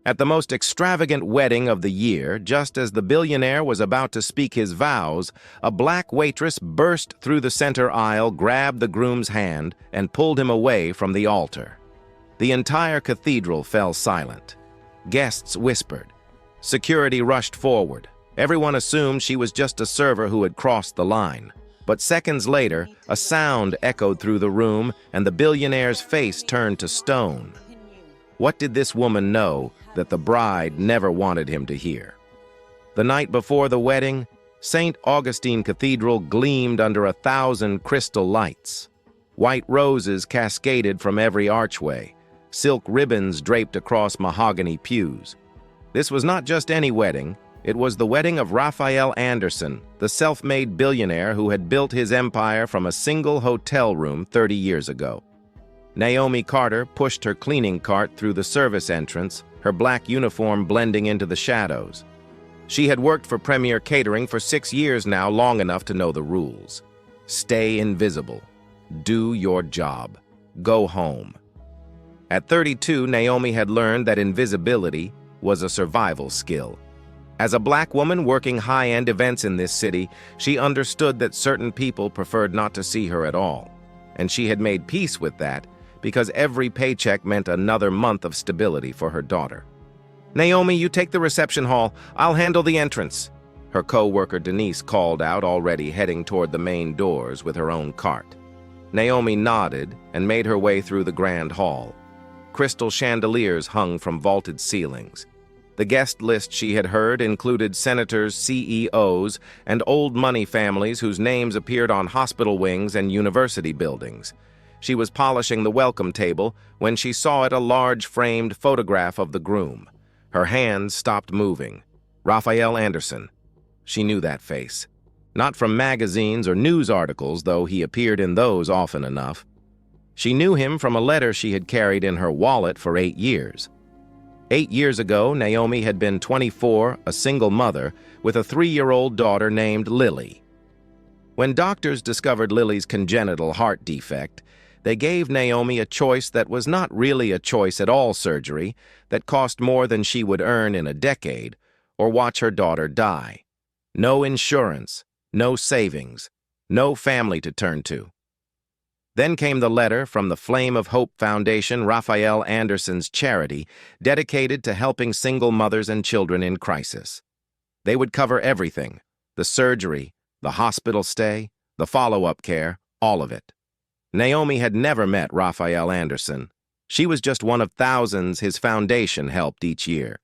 At the most extravagant wedding of the year, just as the billionaire was about to speak his vows, a black waitress burst through the center aisle, grabbed the groom's hand, and pulled him away from the altar. The entire cathedral fell silent. Guests whispered. Security rushed forward. Everyone assumed she was just a server who had crossed the line. But seconds later, a sound echoed through the room, and the billionaire's face turned to stone. What did this woman know that the bride never wanted him to hear? The night before the wedding, St. Augustine Cathedral gleamed under 1,000 crystal lights. White roses cascaded from every archway. Silk ribbons draped across mahogany pews. This was not just any wedding. It was the wedding of Raphael Anderson, the self-made billionaire who had built his empire from a single hotel room 30 years ago. Naomi Carter pushed her cleaning cart through the service entrance, her black uniform blending into the shadows. She had worked for Premier Catering for 6 years now, long enough to know the rules. Stay invisible. Do your job. Go home. At 32, Naomi had learned that invisibility was a survival skill. As a black woman working high-end events in this city, she understood that certain people preferred not to see her at all. And she had made peace with that, because every paycheck meant another month of stability for her daughter. "Naomi, you take the reception hall. I'll handle the entrance," her co-worker Denise called out, already heading toward the main doors with her own cart. Naomi nodded and made her way through the grand hall. Crystal chandeliers hung from vaulted ceilings. The guest list she had heard included senators, CEOs, and old money families whose names appeared on hospital wings and university buildings. She was polishing the welcome table when she saw it a large framed photograph of the groom. Her hands stopped moving. Raphael Anderson. She knew that face. Not from magazines or news articles, though he appeared in those often enough. She knew him from a letter she had carried in her wallet for 8 years. 8 years ago, Naomi had been 24, a single mother, with a 3-year-old daughter named Lily. When doctors discovered Lily's congenital heart defect, they gave Naomi a choice that was not really a choice at all: surgery that cost more than she would earn in a decade, or watch her daughter die. No insurance, no savings, no family to turn to. Then came the letter from the Flame of Hope Foundation, Raphael Anderson's charity, dedicated to helping single mothers and children in crisis. They would cover everything: the surgery, the hospital stay, the follow-up care, all of it. Naomi had never met Raphael Anderson. She was just one of thousands his foundation helped each year.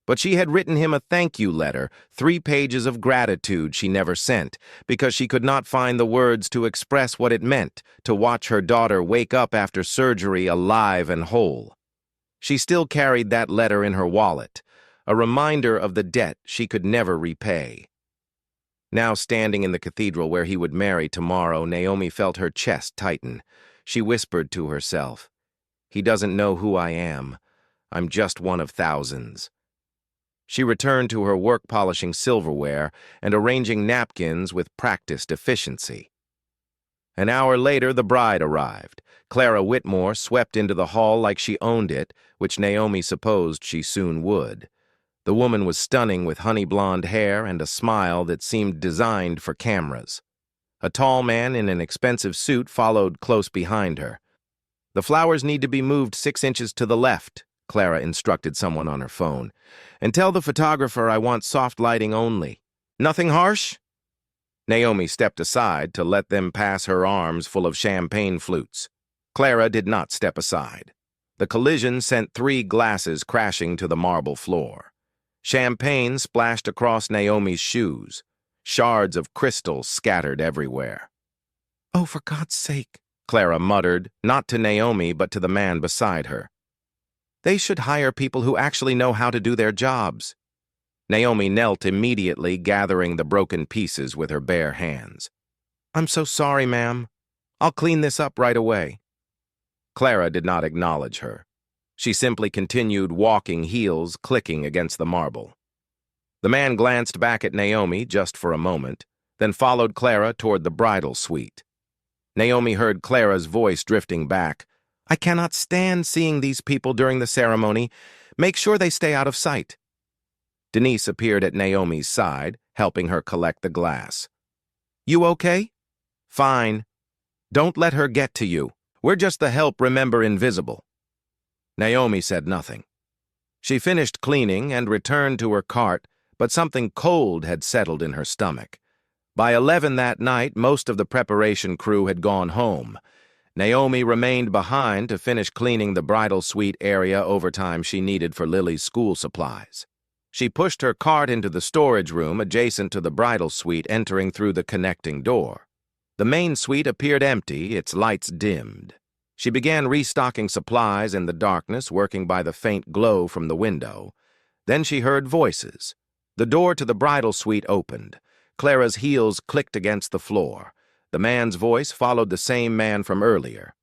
But she had written him a thank you letter, 3 pages of gratitude she never sent, because she could not find the words to express what it meant to watch her daughter wake up after surgery alive and whole. She still carried that letter in her wallet, a reminder of the debt she could never repay. Now, standing in the cathedral where he would marry tomorrow, Naomi felt her chest tighten. She whispered to herself, "He doesn't know who I am. I'm just one of thousands." She returned to her work polishing silverware and arranging napkins with practiced efficiency. An hour later, the bride arrived. Clara Whitmore swept into the hall like she owned it, which Naomi supposed she soon would. The woman was stunning with honey blonde hair and a smile that seemed designed for cameras. A tall man in an expensive suit followed close behind her. "The flowers need to be moved 6 inches to the left," Clara instructed someone on her phone. "And tell the photographer I want soft lighting only. Nothing harsh?" Naomi stepped aside to let them pass her arms full of champagne flutes. Clara did not step aside. The collision sent 3 glasses crashing to the marble floor. Champagne splashed across Naomi's shoes. Shards of crystal scattered everywhere. "Oh, for God's sake," Clara muttered, not to Naomi but to the man beside her. "They should hire people who actually know how to do their jobs." Naomi knelt immediately, gathering the broken pieces with her bare hands. "I'm so sorry, ma'am. I'll clean this up right away." Clara did not acknowledge her. She simply continued walking, heels clicking against the marble. The man glanced back at Naomi just for a moment, then followed Clara toward the bridal suite. Naomi heard Clara's voice drifting back. I cannot stand seeing these people during the ceremony. Make sure they stay out of sight. Denise appeared at Naomi's side, helping her collect the glass. You okay? Fine. Don't let her get to you. We're just the help, remember, invisible. Naomi said nothing. She finished cleaning and returned to her cart, but something cold had settled in her stomach. By 11 that night, most of the preparation crew had gone home. Naomi remained behind to finish cleaning the bridal suite area overtime she needed for Lily's school supplies. She pushed her cart into the storage room adjacent to the bridal suite, entering through the connecting door. The main suite appeared empty, its lights dimmed. She began restocking supplies in the darkness, working by the faint glow from the window. Then she heard voices. The door to the bridal suite opened. Clara's heels clicked against the floor. The man's voice followed the same man from earlier.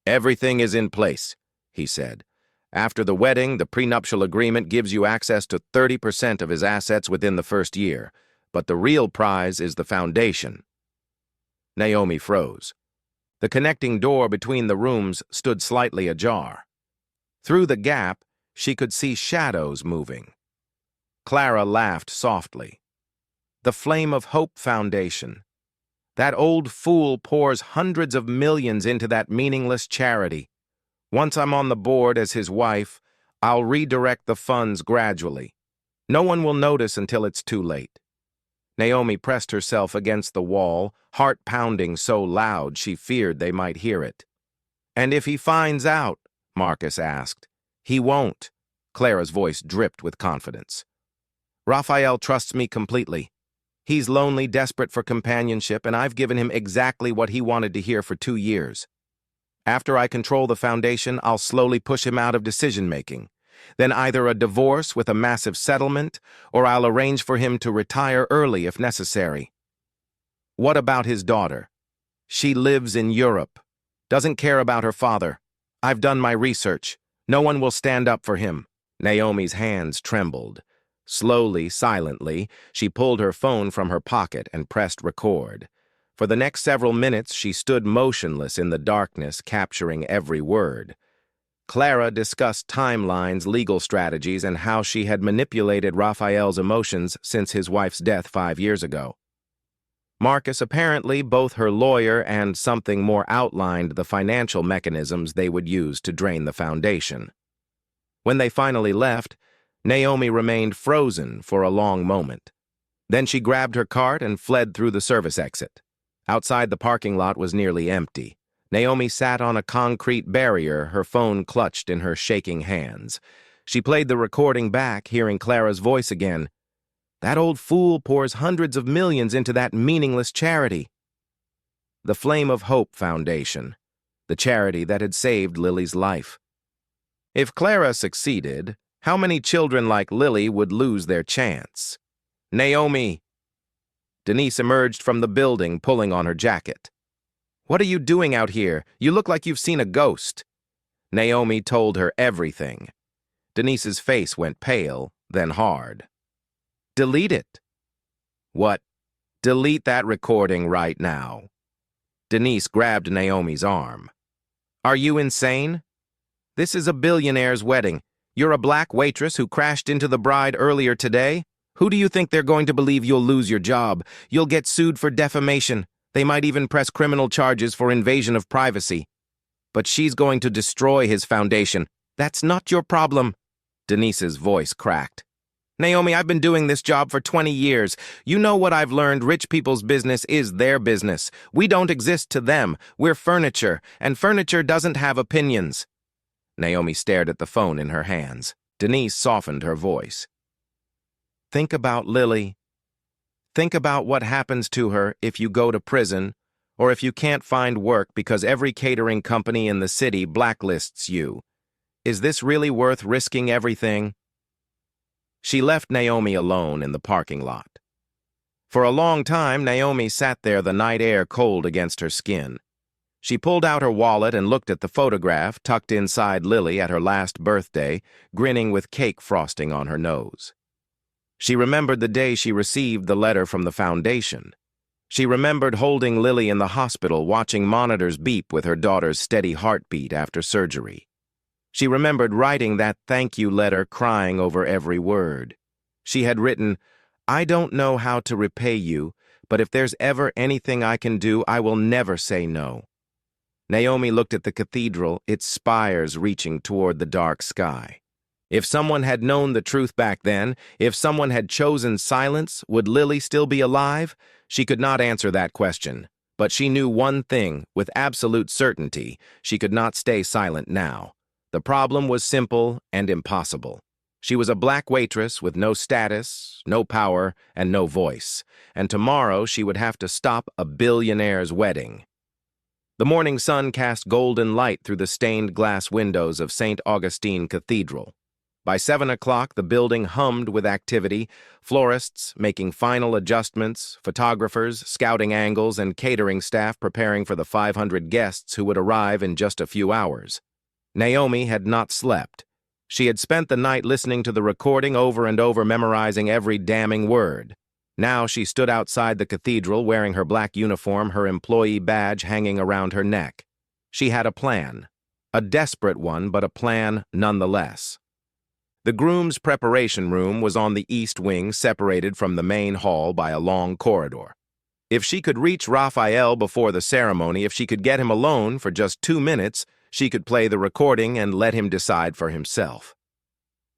Everything is in place, he said. After the wedding, the prenuptial agreement gives you access to 30% of his assets within the first year, but the real prize is the foundation. Naomi froze. The connecting door between the rooms stood slightly ajar. Through the gap, she could see shadows moving. Clara laughed softly. The Flame of Hope Foundation. That old fool pours hundreds of millions into that meaningless charity. Once I'm on the board as his wife, I'll redirect the funds gradually. No one will notice until it's too late. Naomi pressed herself against the wall, heart pounding so loud she feared they might hear it. And if he finds out? Marcus asked. He won't. Clara's voice dripped with confidence. Raphael trusts me completely. He's lonely, desperate for companionship, and I've given him exactly what he wanted to hear for 2 years. After I control the foundation, I'll slowly push him out of decision-making. Then either a divorce with a massive settlement, or I'll arrange for him to retire early if necessary. What about his daughter? She lives in Europe. Doesn't care about her father. I've done my research. No one will stand up for him. Naomi's hands trembled. Slowly, silently, she pulled her phone from her pocket and pressed record. For the next several minutes, she stood motionless in the darkness, capturing every word. Clara discussed timelines, legal strategies, and how she had manipulated Raphael's emotions since his wife's death 5 years ago. Marcus, apparently both her lawyer and something more, outlined the financial mechanisms they would use to drain the foundation. When they finally left, Naomi remained frozen for a long moment. Then she grabbed her cart and fled through the service exit. Outside, the parking lot was nearly empty. Naomi sat on a concrete barrier, her phone clutched in her shaking hands. She played the recording back, hearing Clara's voice again. That old fool pours hundreds of millions into that meaningless charity. The Flame of Hope Foundation, the charity that had saved Lily's life. If Clara succeeded, how many children like Lily would lose their chance? Naomi! Denise emerged from the building, pulling on her jacket. What are you doing out here? You look like you've seen a ghost. Naomi told her everything. Denise's face went pale, then hard. Delete it. What? Delete that recording right now. Denise grabbed Naomi's arm. Are you insane? This is a billionaire's wedding. You're a black waitress who crashed into the bride earlier today? Who do you think they're going to believe? You'll lose your job. You'll get sued for defamation. They might even press criminal charges for invasion of privacy. But she's going to destroy his foundation. That's not your problem. Denise's voice cracked. Naomi, I've been doing this job for 20 years. You know what I've learned. Rich people's business is their business. We don't exist to them. We're furniture, and furniture doesn't have opinions. Naomi stared at the phone in her hands. Denise softened her voice. Think about Lily. Think about what happens to her if you go to prison, or if you can't find work because every catering company in the city blacklists you. Is this really worth risking everything? She left Naomi alone in the parking lot. For a long time, Naomi sat there, the night air cold against her skin. She pulled out her wallet and looked at the photograph tucked inside Lily at her last birthday, grinning with cake frosting on her nose. She remembered the day she received the letter from the foundation. She remembered holding Lily in the hospital, watching monitors beep with her daughter's steady heartbeat after surgery. She remembered writing that thank you letter, crying over every word. She had written, "I don't know how to repay you, but if there's ever anything I can do, I will never say no." Naomi looked at the cathedral, its spires reaching toward the dark sky. If someone had known the truth back then, if someone had chosen silence, would Lily still be alive? She could not answer that question. But she knew one thing, with absolute certainty: she could not stay silent now. The problem was simple and impossible. She was a black waitress with no status, no power, and no voice. And tomorrow she would have to stop a billionaire's wedding. The morning sun cast golden light through the stained glass windows of St. Augustine Cathedral. By 7 o'clock, the building hummed with activity, florists making final adjustments, photographers scouting angles, and catering staff preparing for the 500 guests who would arrive in just a few hours. Naomi had not slept. She had spent the night listening to the recording over and over, memorizing every damning word. Now she stood outside the cathedral wearing her black uniform, her employee badge hanging around her neck. She had a plan. A desperate one, but a plan nonetheless. The groom's preparation room was on the east wing, separated from the main hall by a long corridor. If she could reach Raphael before the ceremony, if she could get him alone for just 2 minutes, she could play the recording and let him decide for himself.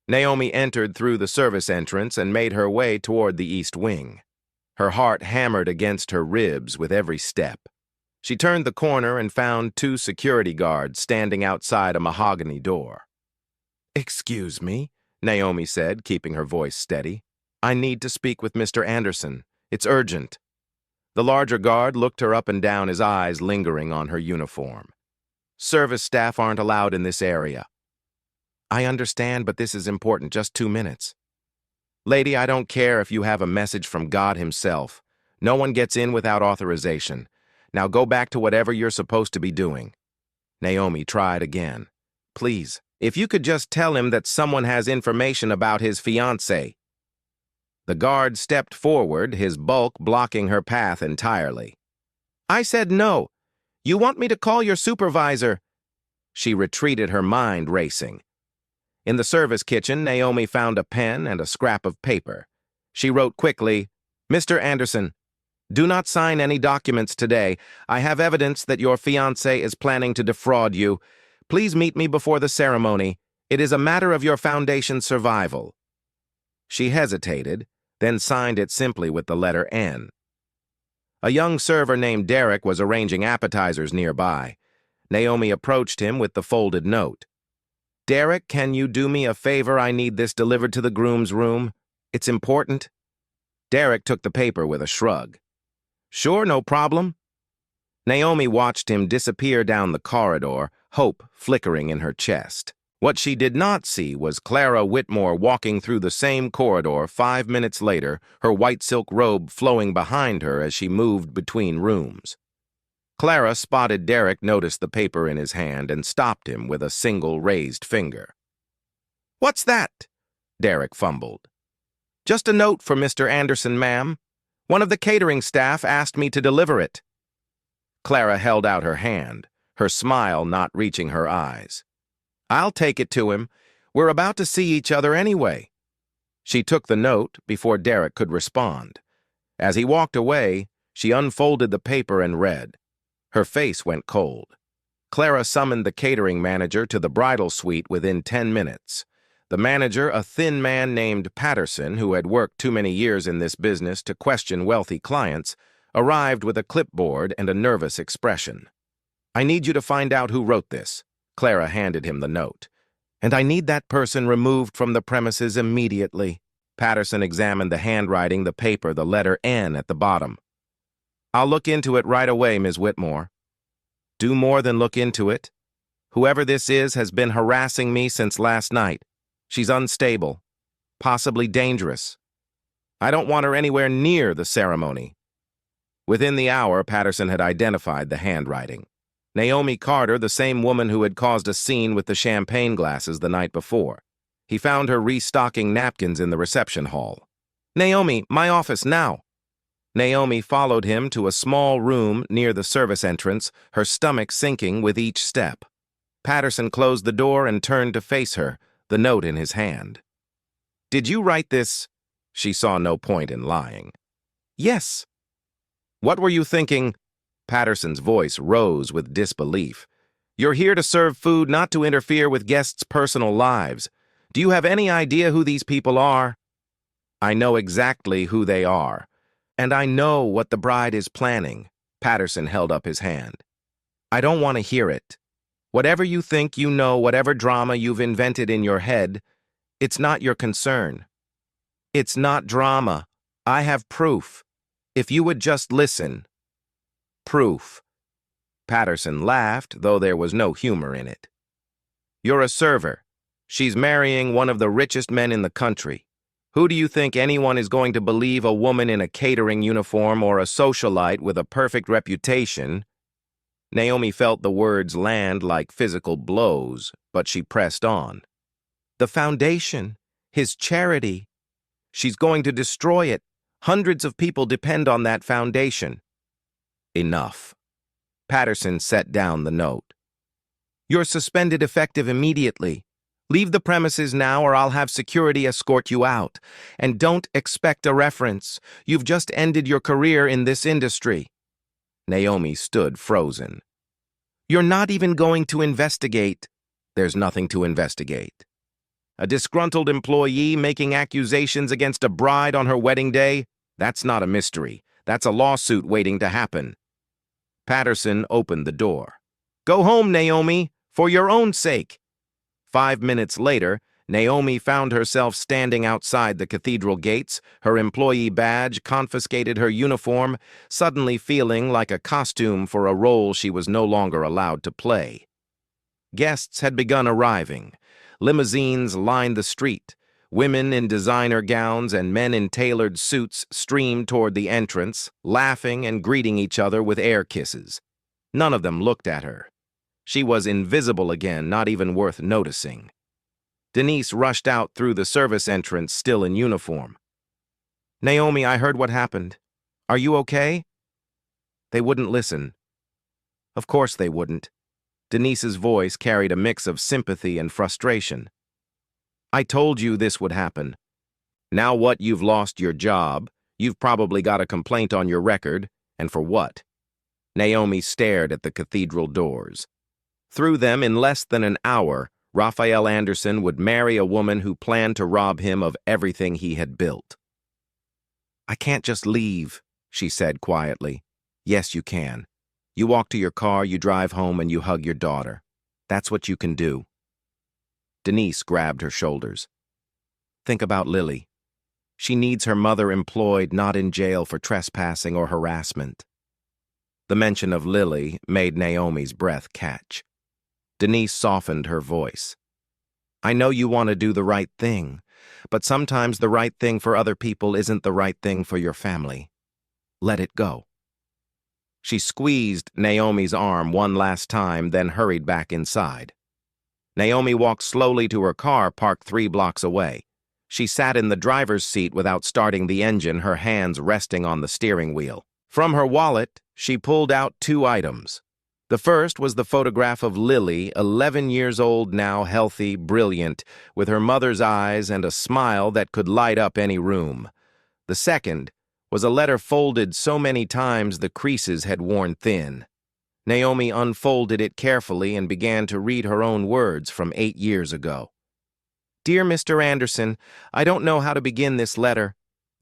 Naomi entered through the service entrance and made her way toward the east wing. Her heart hammered against her ribs with every step. She turned the corner and found 2 security guards standing outside a mahogany door. "Excuse me," Naomi said, keeping her voice steady. "I need to speak with Mr. Anderson. It's urgent." The larger guard looked her up and down, his eyes lingering on her uniform. "Service staff aren't allowed in this area." "I understand, but this is important. Just 2 minutes." "Lady, I don't care if you have a message from God himself. No one gets in without authorization. Now go back to whatever you're supposed to be doing." Naomi tried again. "Please, if you could just tell him that someone has information about his fiancée." The guard stepped forward, his bulk blocking her path entirely. "I said no. You want me to call your supervisor?" She retreated, her mind racing. In the service kitchen, Naomi found a pen and a scrap of paper. She wrote quickly, "Mr. Anderson, do not sign any documents today. I have evidence that your fiancé is planning to defraud you. Please meet me before the ceremony. It is a matter of your foundation's survival." She hesitated, then signed it simply with the letter N. A young server named Derek was arranging appetizers nearby. Naomi approached him with the folded note. "Derek, can you do me a favor? I need this delivered to the groom's room. It's important." Derek took the paper with a shrug. "Sure, no problem." Naomi watched him disappear down the corridor, hope flickering in her chest. What she did not see was Clara Whitmore walking through the same corridor 5 minutes later, her white silk robe flowing behind her as she moved between rooms. Clara spotted Derek, noticed the paper in his hand, and stopped him with a single raised finger. "What's that?" Derek fumbled. "Just a note for Mr. Anderson, ma'am. One of the catering staff asked me to deliver it." Clara held out her hand, her smile not reaching her eyes. "I'll take it to him. We're about to see each other anyway." She took the note before Derek could respond. As he walked away, she unfolded the paper and read. Her face went cold. Clara summoned the catering manager to the bridal suite within 10 minutes. The manager, a thin man named Patterson, who had worked too many years in this business to question wealthy clients, arrived with a clipboard and a nervous expression. "I need you to find out who wrote this." Clara handed him the note. "And I need that person removed from the premises immediately." Patterson examined the handwriting, the paper, the letter N at the bottom. "I'll look into it right away, Ms. Whitmore." "Do more than look into it. Whoever this is has been harassing me since last night. She's unstable, possibly dangerous. I don't want her anywhere near the ceremony." Within the hour, Patterson had identified the handwriting. Naomi Carter, the same woman who had caused a scene with the champagne glasses the night before. He found her restocking napkins in the reception hall. "Naomi, my office now." Naomi followed him to a small room near the service entrance, her stomach sinking with each step. Patterson closed the door and turned to face her, the note in his hand. "Did you write this?" She saw no point in lying. "Yes." "What were you thinking?" Patterson's voice rose with disbelief. "You're here to serve food, not to interfere with guests' personal lives. Do you have any idea who these people are?" "I know exactly who they are. And I know what the bride is planning." Patterson held up his hand. "I don't want to hear it. Whatever you think you know, whatever drama you've invented in your head, it's not your concern. It's not drama. I have proof. If you would just listen." "Proof." Patterson laughed, though there was no humor in it. "You're a server. She's marrying one of the richest men in the country. Who do you think anyone is going to believe, a woman in a catering uniform or a socialite with a perfect reputation?" Naomi felt the words land like physical blows, but she pressed on. "The foundation, his charity. She's going to destroy it. Hundreds of people depend on that foundation." "Enough." Patterson set down the note. "You're suspended effective immediately. Leave the premises now or I'll have security escort you out. And don't expect a reference. You've just ended your career in this industry." Naomi stood frozen. "You're not even going to investigate." "There's nothing to investigate. A disgruntled employee making accusations against a bride on her wedding day? That's not a mystery. That's a lawsuit waiting to happen." Patterson opened the door. "Go home, Naomi, for your own sake." 5 minutes later, Naomi found herself standing outside the cathedral gates, her employee badge confiscated, her uniform, suddenly feeling like a costume for a role she was no longer allowed to play. Guests had begun arriving. Limousines lined the street. Women in designer gowns and men in tailored suits streamed toward the entrance, laughing and greeting each other with air kisses. None of them looked at her. She was invisible again, not even worth noticing. Denise rushed out through the service entrance, still in uniform. "Naomi, I heard what happened. Are you okay?" They wouldn't listen. Of course they wouldn't. Denise's voice carried a mix of sympathy and frustration. "I told you this would happen. Now what, you've lost your job, you've probably got a complaint on your record, and for what?" Naomi stared at the cathedral doors. Through them, in less than an hour, Raphael Anderson would marry a woman who planned to rob him of everything he had built. "I can't just leave," she said quietly. "Yes, you can. You walk to your car, you drive home, and you hug your daughter. That's what you can do." Denise grabbed her shoulders. "Think about Lily. She needs her mother employed, not in jail for trespassing or harassment." The mention of Lily made Naomi's breath catch. Denise softened her voice. "I know you want to do the right thing, but sometimes the right thing for other people isn't the right thing for your family. Let it go." She squeezed Naomi's arm one last time, then hurried back inside. Naomi walked slowly to her car parked 3 blocks away. She sat in the driver's seat without starting the engine, her hands resting on the steering wheel. From her wallet, she pulled out 2 items. The first was the photograph of Lily, 11 years old now, healthy, brilliant, with her mother's eyes and a smile that could light up any room. The second was a letter folded so many times the creases had worn thin. Naomi unfolded it carefully and began to read her own words from 8 years ago. "Dear Mr. Anderson, I don't know how to begin this letter.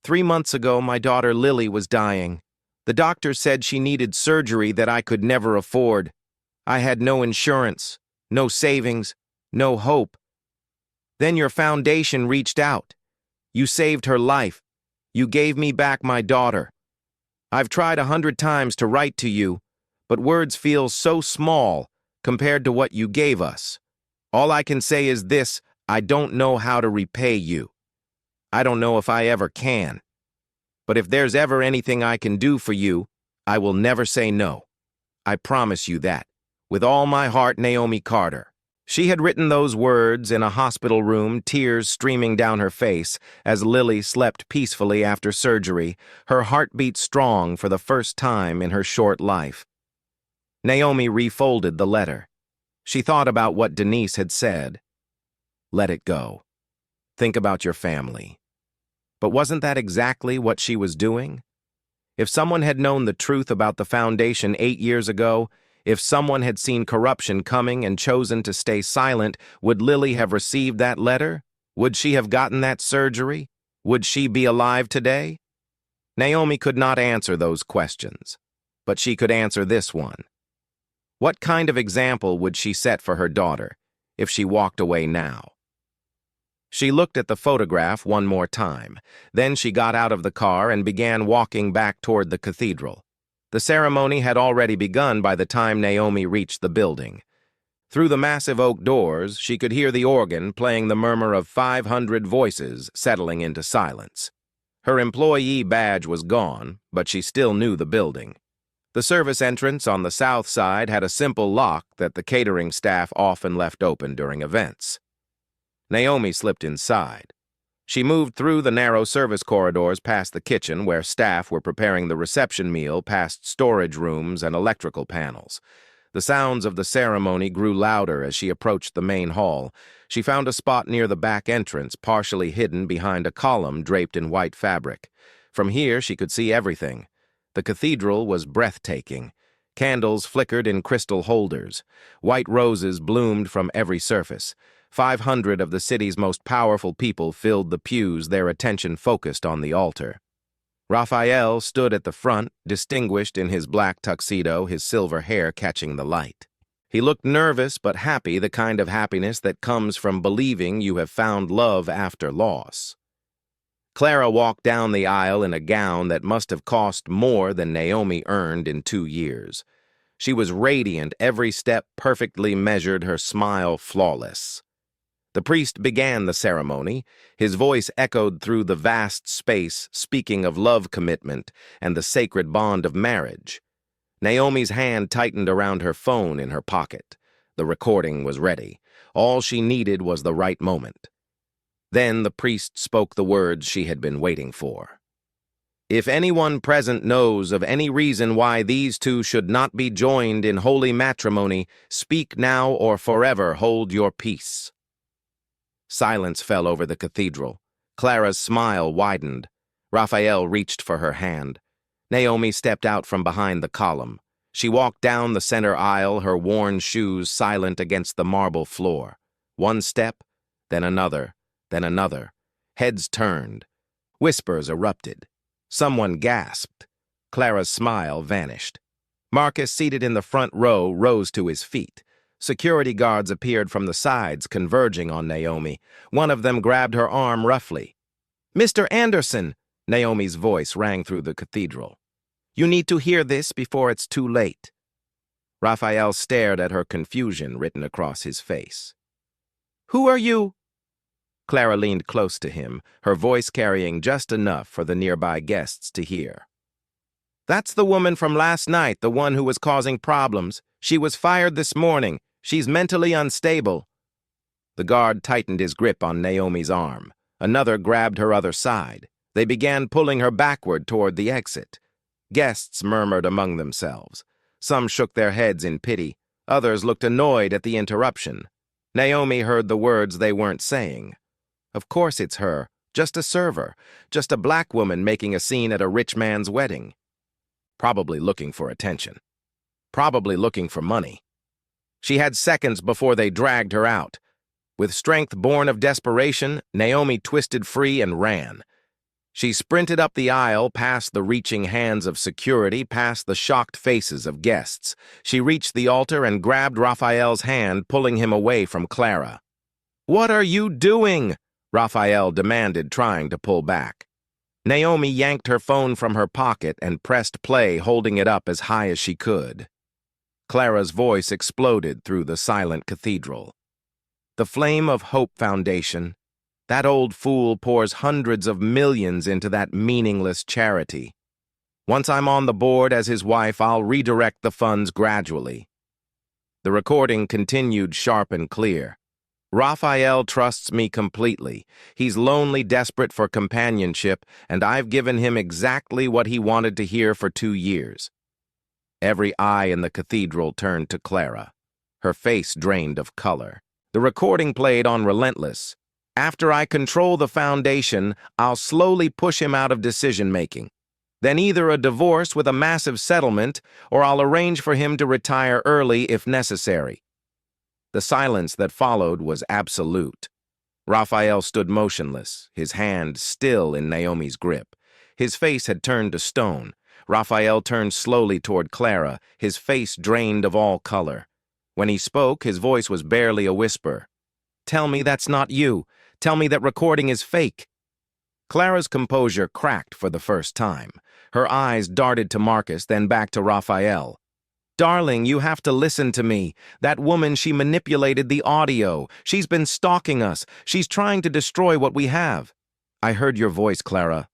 3 months ago, my daughter Lily was dying. The doctor said she needed surgery that I could never afford. I had no insurance, no savings, no hope. Then your foundation reached out. You saved her life. You gave me back my daughter. I've tried 100 times to write to you, but words feel so small compared to what you gave us. All I can say is this: I don't know how to repay you. I don't know if I ever can. But if there's ever anything I can do for you, I will never say no. I promise you that. With all my heart, Naomi Carter." She had written those words in a hospital room, tears streaming down her face, as Lily slept peacefully after surgery, her heartbeat strong for the first time in her short life. Naomi refolded the letter. She thought about what Denise had said. Let it go. Think about your family. But wasn't that exactly what she was doing? If someone had known the truth about the foundation 8 years ago, if someone had seen corruption coming and chosen to stay silent, would Lily have received that letter? Would she have gotten that surgery? Would she be alive today? Naomi could not answer those questions, but she could answer this one. What kind of example would she set for her daughter if she walked away now? She looked at the photograph one more time. Then she got out of the car and began walking back toward the cathedral. The ceremony had already begun by the time Naomi reached the building. Through the massive oak doors, she could hear the organ playing the murmur of 500 voices settling into silence. Her employee badge was gone, but she still knew the building. The service entrance on the south side had a simple lock that the catering staff often left open during events. Naomi slipped inside. She moved through the narrow service corridors past the kitchen where staff were preparing the reception meal, past storage rooms and electrical panels. The sounds of the ceremony grew louder as she approached the main hall. She found a spot near the back entrance, partially hidden behind a column draped in white fabric. From here she could see everything. The cathedral was breathtaking. Candles flickered in crystal holders. White roses bloomed from every surface. 500 of the city's most powerful people filled the pews, their attention focused on the altar. Raphael stood at the front, distinguished in his black tuxedo, his silver hair catching the light. He looked nervous but happy, the kind of happiness that comes from believing you have found love after loss. Clara walked down the aisle in a gown that must have cost more than Naomi earned in 2 years. She was radiant, every step perfectly measured, her smile flawless. The priest began the ceremony. His voice echoed through the vast space, speaking of love commitment and the sacred bond of marriage. Naomi's hand tightened around her phone in her pocket. The recording was ready. All she needed was the right moment. Then the priest spoke the words she had been waiting for. If anyone present knows of any reason why these two should not be joined in holy matrimony, speak now or forever hold your peace. Silence fell over the cathedral. Clara's smile widened. Raphael reached for her hand. Naomi stepped out from behind the column. She walked down the center aisle, her worn shoes silent against the marble floor. One step, then another, then another. Heads turned. Whispers erupted. Someone gasped. Clara's smile vanished. Marcus, seated in the front row, rose to his feet. Security guards appeared from the sides, converging on Naomi. One of them grabbed her arm roughly. "Mr. Anderson," Naomi's voice rang through the cathedral. "You need to hear this before it's too late." Raphael stared at her, confusion written across his face. "Who are you?" Clara leaned close to him, her voice carrying just enough for the nearby guests to hear. "That's the woman from last night, the one who was causing problems. She was fired this morning. She's mentally unstable." The guard tightened his grip on Naomi's arm. Another grabbed her other side. They began pulling her backward toward the exit. Guests murmured among themselves. Some shook their heads in pity. Others looked annoyed at the interruption. Naomi heard the words they weren't saying. Of course it's her, just a server, just a black woman making a scene at a rich man's wedding. Probably looking for attention. Probably looking for money. She had seconds before they dragged her out. With strength born of desperation, Naomi twisted free and ran. She sprinted up the aisle, past the reaching hands of security, past the shocked faces of guests. She reached the altar and grabbed Raphael's hand, pulling him away from Clara. "What are you doing?" Raphael demanded, trying to pull back. Naomi yanked her phone from her pocket and pressed play, holding it up as high as she could. Clara's voice exploded through the silent cathedral. "The Flame of Hope Foundation. That old fool pours hundreds of millions into that meaningless charity. Once I'm on the board as his wife, I'll redirect the funds gradually." The recording continued sharp and clear. Raphael trusts me completely. He's lonely, desperate for companionship, and I've given him exactly what he wanted to hear for 2 years. Every eye in the cathedral turned to Clara. Her face drained of color. The recording played on relentless. After I control the foundation, I'll slowly push him out of decision-making. Then either a divorce with a massive settlement, or I'll arrange for him to retire early if necessary. The silence that followed was absolute. Raphael stood motionless, his hand still in Naomi's grip. His face had turned to stone. Raphael turned slowly toward Clara, his face drained of all color. When he spoke, his voice was barely a whisper. "Tell me that's not you. Tell me that recording is fake." Clara's composure cracked for the first time. Her eyes darted to Marcus, then back to Raphael. "Darling, you have to listen to me. That woman, she manipulated the audio. She's been stalking us. She's trying to destroy what we have." "I heard your voice, Clara."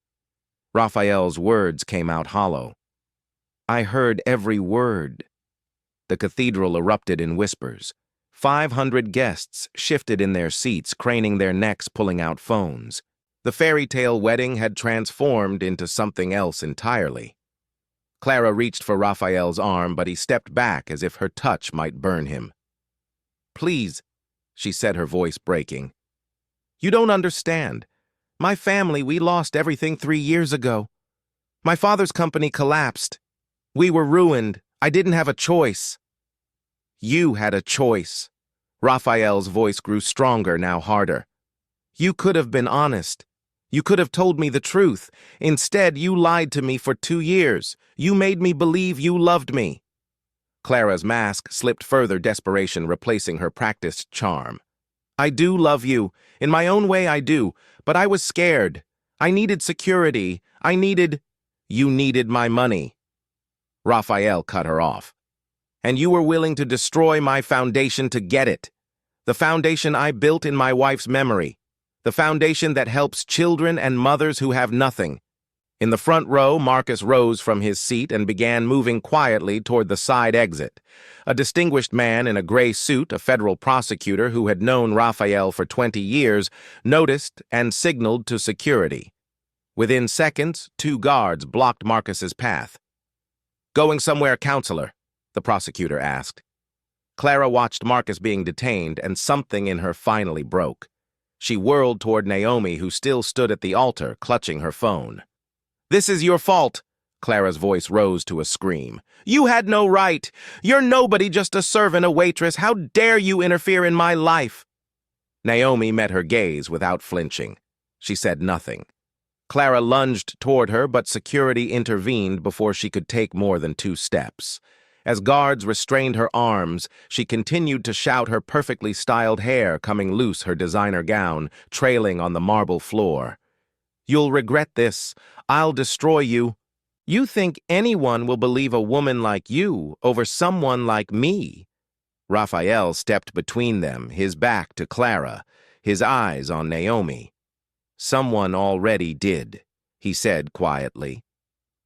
Raphael's words came out hollow. "I heard every word." The cathedral erupted in whispers. 500 guests shifted in their seats, craning their necks, pulling out phones. The fairy tale wedding had transformed into something else entirely. Clara reached for Raphael's arm, but he stepped back as if her touch might burn him. "Please," she said, her voice breaking. "You don't understand. My family, we lost everything 3 years ago. My father's company collapsed. We were ruined. I didn't have a choice." "You had a choice." Raphael's voice grew stronger, now harder. "You could have been honest. You could have told me the truth. Instead, you lied to me for 2 years. You made me believe you loved me." Clara's mask slipped further, desperation replacing her practiced charm. "I do love you. In my own way, I do. But I was scared. I needed security. You needed my money." Raphael cut her off. "And you were willing to destroy my foundation to get it. The foundation I built in my wife's memory. The foundation that helps children and mothers who have nothing." In the front row, Marcus rose from his seat and began moving quietly toward the side exit. A distinguished man in a gray suit, a federal prosecutor who had known Raphael for 20 years, noticed and signaled to security. Within seconds, 2 guards blocked Marcus's path. "Going somewhere, counselor?" the prosecutor asked. Clara watched Marcus being detained, and something in her finally broke. She whirled toward Naomi, who still stood at the altar, clutching her phone. "This is your fault." Clara's voice rose to a scream. "You had no right. You're nobody, just a servant, a waitress. How dare you interfere in my life?" Naomi met her gaze without flinching. She said nothing. Clara lunged toward her, but security intervened before she could take more than 2 steps. As guards restrained her arms, she continued to shout, her perfectly styled hair coming loose, her designer gown trailing on the marble floor. "You'll regret this. I'll destroy you. You think anyone will believe a woman like you over someone like me?" Raphael stepped between them, his back to Clara, his eyes on Naomi. "Someone already did," he said quietly.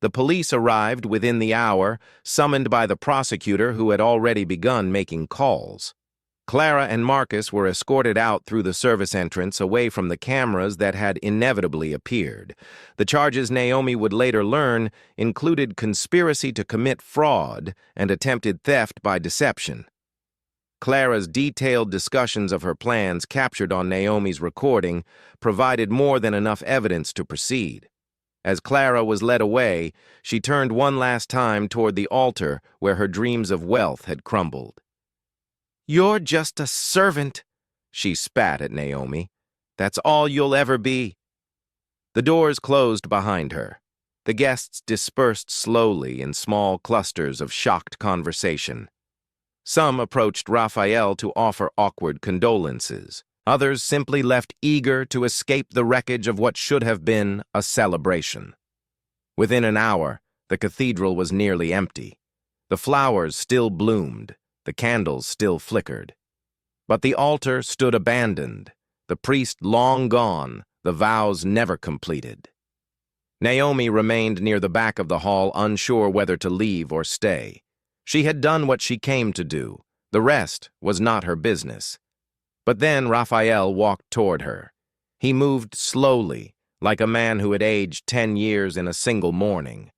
The police arrived within the hour, summoned by the prosecutor who had already begun making calls. Clara and Marcus were escorted out through the service entrance away from the cameras that had inevitably appeared. The charges, Naomi would later learn, included conspiracy to commit fraud and attempted theft by deception. Clara's detailed discussions of her plans captured on Naomi's recording provided more than enough evidence to proceed. As Clara was led away, she turned one last time toward the altar where her dreams of wealth had crumbled. "You're just a servant," she spat at Naomi. "That's all you'll ever be." The doors closed behind her. The guests dispersed slowly in small clusters of shocked conversation. Some approached Raphael to offer awkward condolences. Others simply left eager to escape the wreckage of what should have been a celebration. Within an hour, the cathedral was nearly empty. The flowers still bloomed, the candles still flickered. But the altar stood abandoned, the priest long gone, the vows never completed. Naomi remained near the back of the hall, unsure whether to leave or stay. She had done what she came to do. The rest was not her business. But then Raphael walked toward her. He moved slowly, like a man who had aged 10 years in a single morning.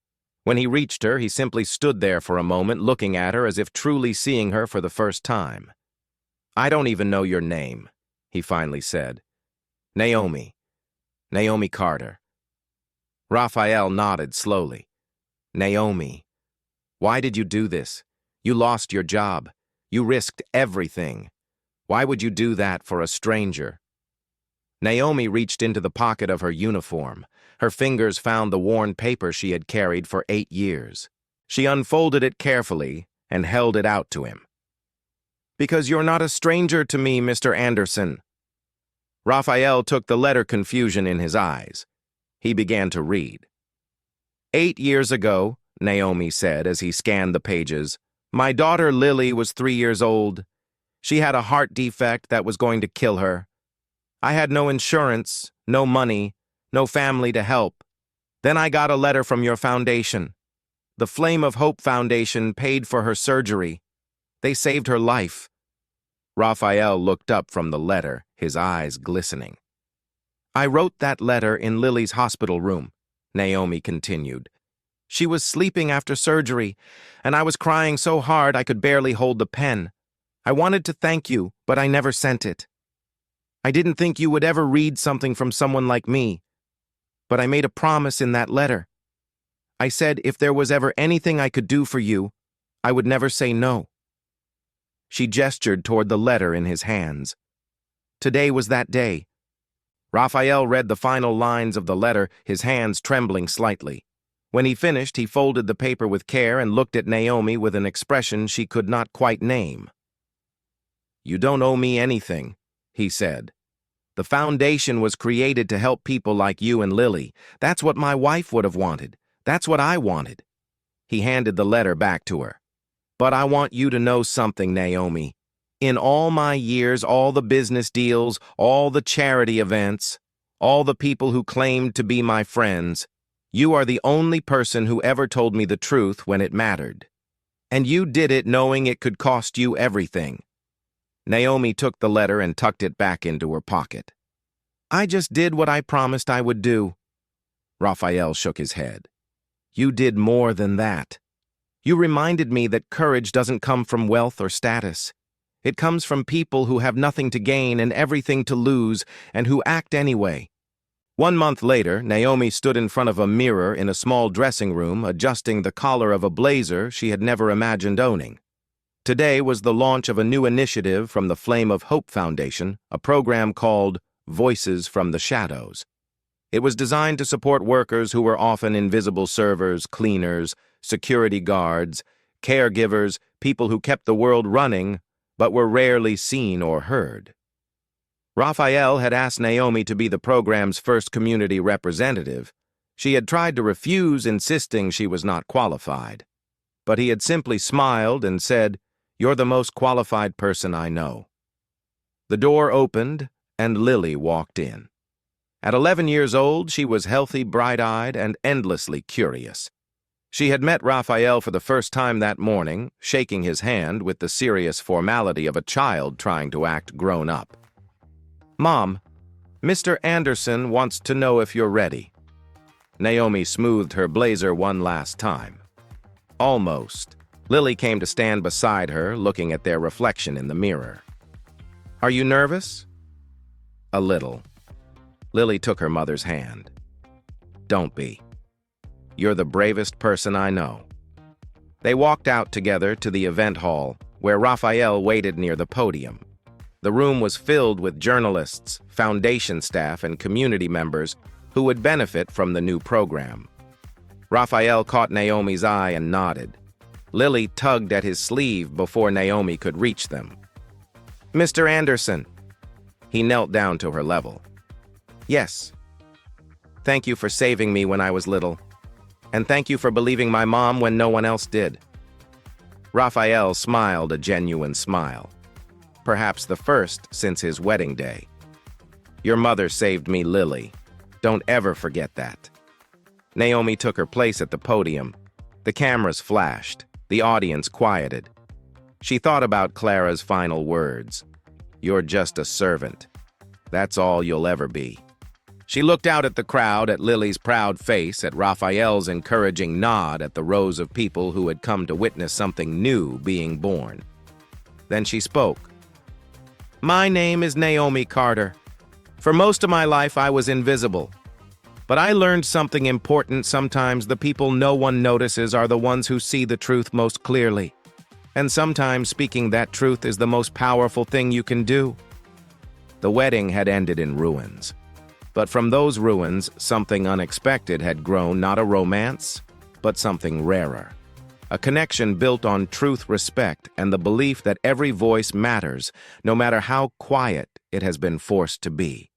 When he reached her, he simply stood there for a moment, looking at her as if truly seeing her for the first time. "I don't even know your name," he finally said. "Naomi. Naomi Carter." Raphael nodded slowly. "Naomi, why did you do this? You lost your job. You risked everything. Why would you do that for a stranger?" Naomi reached into the pocket of her uniform. Her fingers found the worn paper she had carried for 8 years. She unfolded it carefully and held it out to him. "Because you're not a stranger to me, Mr. Anderson." Raphael took the letter, confusion in his eyes. He began to read. "8 years ago," Naomi said as he scanned the pages, "my daughter Lily was 3 years old. She had a heart defect that was going to kill her. I had no insurance, no money, no family to help. Then I got a letter from your foundation. The Flame of Hope Foundation paid for her surgery. They saved her life." Raphael looked up from the letter, his eyes glistening. "I wrote that letter in Lily's hospital room," Naomi continued. "She was sleeping after surgery, and I was crying so hard I could barely hold the pen. I wanted to thank you, but I never sent it. I didn't think you would ever read something from someone like me. But I made a promise in that letter. I said if there was ever anything I could do for you, I would never say no." She gestured toward the letter in his hands. Today was that day. Raphael read the final lines of the letter, his hands trembling slightly. When he finished, he folded the paper with care and looked at Naomi with an expression she could not quite name. "You don't owe me anything," he said. "The foundation was created to help people like you and Lily. That's what my wife would have wanted. That's what I wanted." He handed the letter back to her. "But I want you to know something, Naomi. In all my years, all the business deals, all the charity events, all the people who claimed to be my friends, you are the only person who ever told me the truth when it mattered. And you did it knowing it could cost you everything." Naomi took the letter and tucked it back into her pocket. "I just did what I promised I would do." Raphael shook his head. "You did more than that. You reminded me that courage doesn't come from wealth or status. It comes from people who have nothing to gain and everything to lose, and who act anyway." 1 month later, Naomi stood in front of a mirror in a small dressing room, adjusting the collar of a blazer she had never imagined owning. Today was the launch of a new initiative from the Flame of Hope Foundation, a program called Voices from the Shadows. It was designed to support workers who were often invisible servers, cleaners, security guards, caregivers, people who kept the world running, but were rarely seen or heard. Raphael had asked Naomi to be the program's first community representative. She had tried to refuse, insisting she was not qualified. But he had simply smiled and said, "You're the most qualified person I know." The door opened, and Lily walked in. At 11 years old, she was healthy, bright-eyed, and endlessly curious. She had met Raphael for the first time that morning, shaking his hand with the serious formality of a child trying to act grown up. "Mom, Mr. Anderson wants to know if you're ready." Naomi smoothed her blazer one last time. Almost. Lily came to stand beside her, looking at their reflection in the mirror. "Are you nervous?" "A little." Lily took her mother's hand. "Don't be. You're the bravest person I know." They walked out together to the event hall, where Raphael waited near the podium. The room was filled with journalists, foundation staff, and community members who would benefit from the new program. Raphael caught Naomi's eye and nodded. Lily tugged at his sleeve before Naomi could reach them. "Mr. Anderson." He knelt down to her level. "Yes. Thank you for saving me when I was little. And thank you for believing my mom when no one else did." Raphael smiled a genuine smile. Perhaps the first since his wedding day. "Your mother saved me, Lily. Don't ever forget that." Naomi took her place at the podium. The cameras flashed. The audience quieted. She thought about Clara's final words. "You're just a servant. That's all you'll ever be." She looked out at the crowd, at Lily's proud face, at Raphael's encouraging nod, at the rows of people who had come to witness something new being born. Then she spoke. "My name is Naomi Carter. For most of my life, I was invisible. But I learned something important. Sometimes the people no one notices are the ones who see the truth most clearly. And sometimes speaking that truth is the most powerful thing you can do." The wedding had ended in ruins. But from those ruins, something unexpected had grown, not a romance, but something rarer. A connection built on truth, respect, and the belief that every voice matters, no matter how quiet it has been forced to be.